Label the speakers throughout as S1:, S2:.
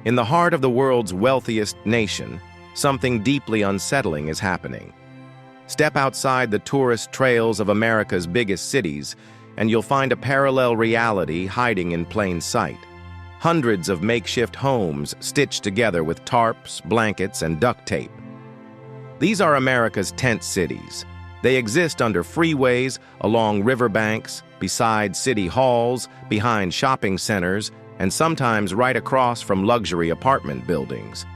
S1: In the heart of the world's wealthiest nation, something deeply unsettling is happening. Step outside the tourist trails of America's biggest cities, and you'll find a parallel reality hiding in plain sight. Hundreds of makeshift homes stitched together with tarps, blankets, and duct tape. These are America's tent cities. They exist under freeways, along riverbanks, beside city halls, behind shopping centers, and sometimes right across from luxury apartment buildings.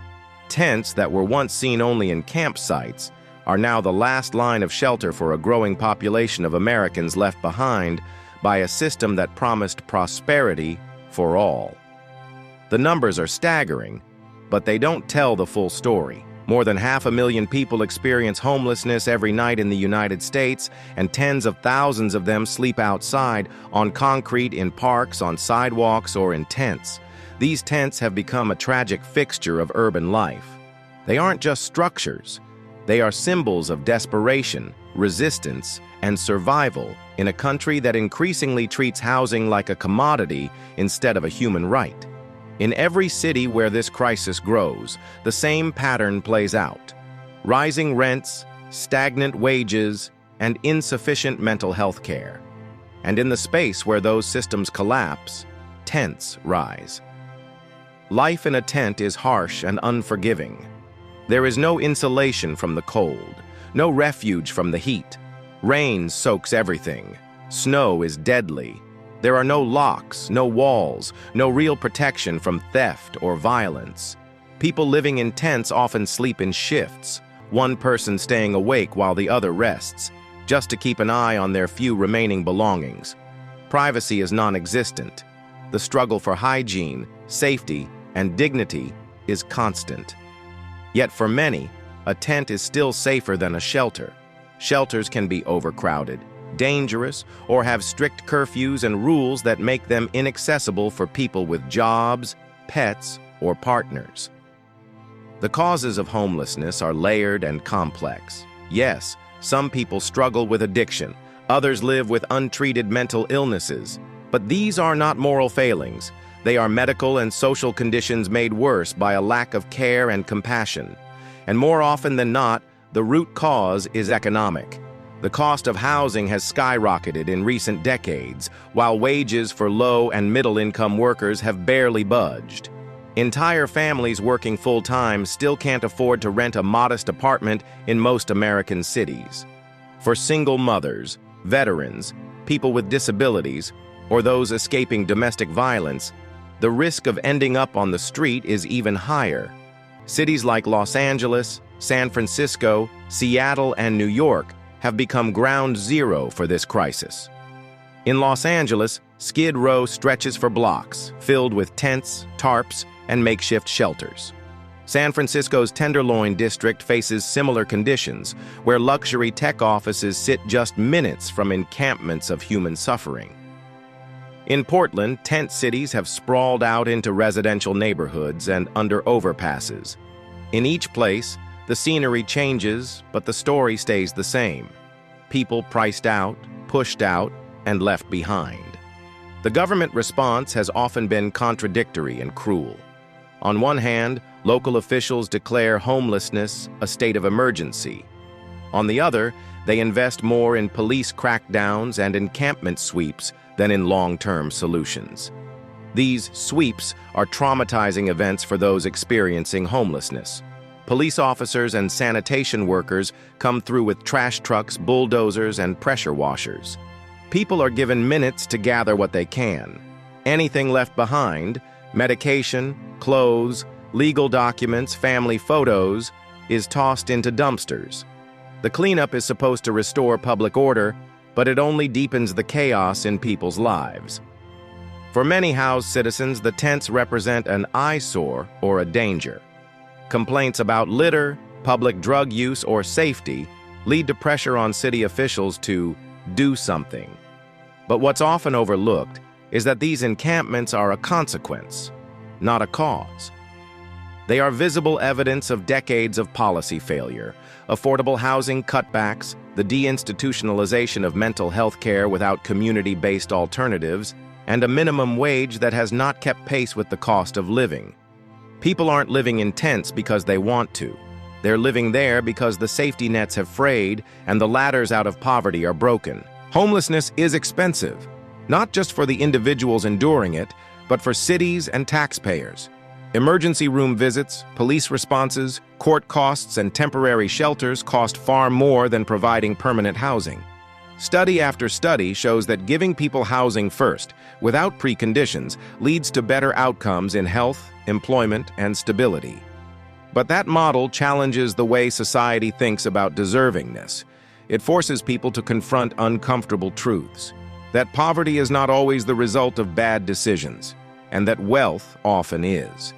S1: Tents that were once seen only in campsites are now the last line of shelter for a growing population of Americans left behind by a system that promised prosperity for all. The numbers are staggering, but they don't tell the full story. More than 500,000 people experience homelessness every night in the United States, and tens of thousands of them sleep outside, on concrete, in parks, on sidewalks, or in tents. These tents have become a tragic fixture of urban life. They aren't just structures. They are symbols of desperation, resistance, and survival in a country that increasingly treats housing like a commodity instead of a human right. In every city where this crisis grows, the same pattern plays out: rising rents, stagnant wages, and insufficient mental health care. And in the space where those systems collapse, tents rise. Life in a tent is harsh and unforgiving. There is no insulation from the cold, no refuge from the heat. Rain soaks everything. Snow is deadly. There are no locks, no walls, no real protection from theft or violence. People living in tents often sleep in shifts, one person staying awake while the other rests, just to keep an eye on their few remaining belongings. Privacy is non-existent. The struggle for hygiene, safety, and dignity is constant. Yet for many, a tent is still safer than a shelter. Shelters can be overcrowded, dangerous, or have strict curfews and rules that make them inaccessible for people with jobs, pets, or partners. The causes of homelessness are layered and complex. Yes, some people struggle with addiction, others live with untreated mental illnesses, but these are not moral failings. They are medical and social conditions made worse by a lack of care and compassion. And more often than not, the root cause is economic. The cost of housing has skyrocketed in recent decades, while wages for low and middle-income workers have barely budged. Entire families working full-time still can't afford to rent a modest apartment in most American cities. For single mothers, veterans, people with disabilities, or those escaping domestic violence, the risk of ending up on the street is even higher. Cities like Los Angeles, San Francisco, Seattle, and New York have become ground zero for this crisis. In Los Angeles, Skid Row stretches for blocks, filled with tents, tarps, and makeshift shelters. San Francisco's Tenderloin district faces similar conditions, where luxury tech offices sit just minutes from encampments of human suffering. In Portland, tent cities have sprawled out into residential neighborhoods and under overpasses. In each place, the scenery changes, but the story stays the same. People priced out, pushed out, and left behind. The government response has often been contradictory and cruel. On one hand, local officials declare homelessness a state of emergency. On the other, they invest more in police crackdowns and encampment sweeps than in long-term solutions. These sweeps are traumatizing events for those experiencing homelessness. Police officers and sanitation workers come through with trash trucks, bulldozers, and pressure washers. People are given minutes to gather what they can. Anything left behind, medication, clothes, legal documents, family photos, is tossed into dumpsters. The cleanup is supposed to restore public order, but it only deepens the chaos in people's lives. For many housed citizens, the tents represent an eyesore or a danger. Complaints about litter, public drug use, or safety lead to pressure on city officials to do something. But what's often overlooked is that these encampments are a consequence, not a cause. They are visible evidence of decades of policy failure, affordable housing cutbacks, the deinstitutionalization of mental health care without community-based alternatives, and a minimum wage that has not kept pace with the cost of living. People aren't living in tents because they want to. They're living there because the safety nets have frayed and the ladders out of poverty are broken. Homelessness is expensive, not just for the individuals enduring it, but for cities and taxpayers. Emergency room visits, police responses, court costs, and temporary shelters cost far more than providing permanent housing. Study after study shows that giving people housing first, without preconditions, leads to better outcomes in health, employment, and stability. But that model challenges the way society thinks about deservingness. It forces people to confront uncomfortable truths, that poverty is not always the result of bad decisions, and that wealth often is.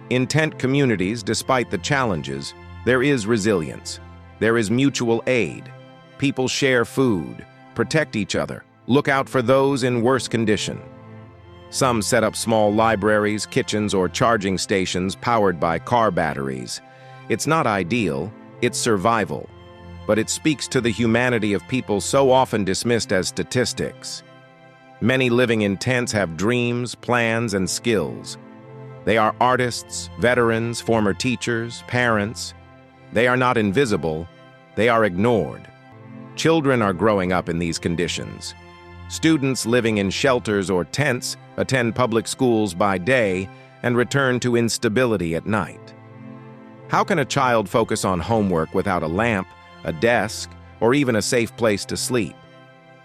S1: In tent communities, despite the challenges, there is resilience. There is mutual aid. People share food, protect each other, look out for those in worse condition. Some set up small libraries, kitchens, or charging stations powered by car batteries. It's not ideal, it's survival, but it speaks to the humanity of people so often dismissed as statistics. Many living in tents have dreams, plans, and skills. They are artists, veterans, former teachers, parents. They are not invisible, they are ignored. Children are growing up in these conditions. Students living in shelters or tents attend public schools by day and return to instability at night. How can a child focus on homework without a lamp, a desk, or even a safe place to sleep?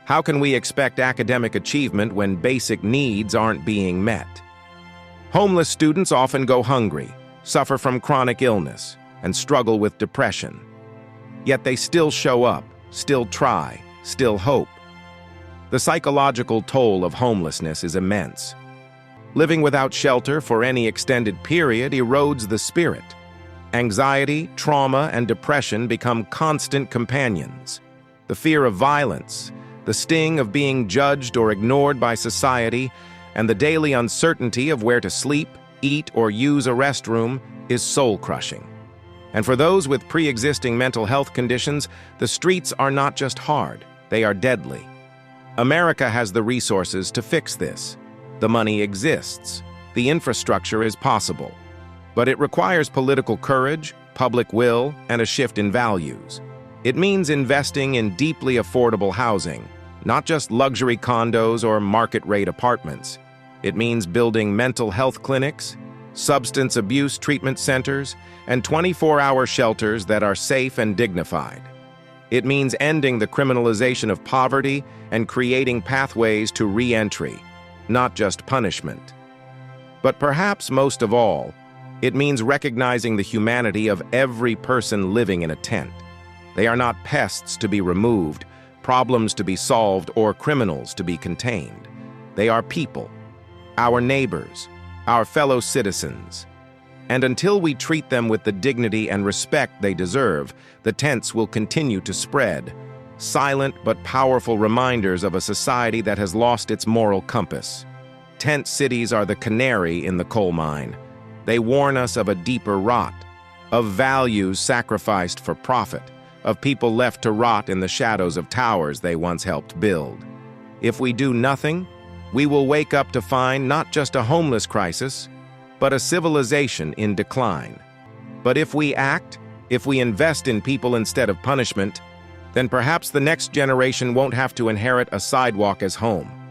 S1: How can we expect academic achievement when basic needs aren't being met? Homeless students often go hungry, suffer from chronic illness, and struggle with depression. Yet they still show up, still try, still hope. The psychological toll of homelessness is immense. Living without shelter for any extended period erodes the spirit. Anxiety, trauma, and depression become constant companions. The fear of violence, the sting of being judged or ignored by society, and the daily uncertainty of where to sleep, eat, or use a restroom is soul-crushing. And for those with pre-existing mental health conditions, the streets are not just hard, they are deadly. America has the resources to fix this. The money exists. The infrastructure is possible. But it requires political courage, public will, and a shift in values. It means investing in deeply affordable housing, not just luxury condos or market-rate apartments. It means building mental health clinics, substance abuse treatment centers, and 24-hour shelters that are safe and dignified. It means ending the criminalization of poverty and creating pathways to re-entry, not just punishment. But perhaps most of all, it means recognizing the humanity of every person living in a tent. They are not pests to be removed, problems to be solved, or criminals to be contained. They are people, our neighbors, our fellow citizens. And until we treat them with the dignity and respect they deserve, the tents will continue to spread, silent but powerful reminders of a society that has lost its moral compass. Tent cities are the canary in the coal mine. They warn us of a deeper rot, of values sacrificed for profit, of people left to rot in the shadows of towers they once helped build. If we do nothing, we will wake up to find not just a homeless crisis, but a civilization in decline. But if we act, if we invest in people instead of punishment, then perhaps the next generation won't have to inherit a sidewalk as home.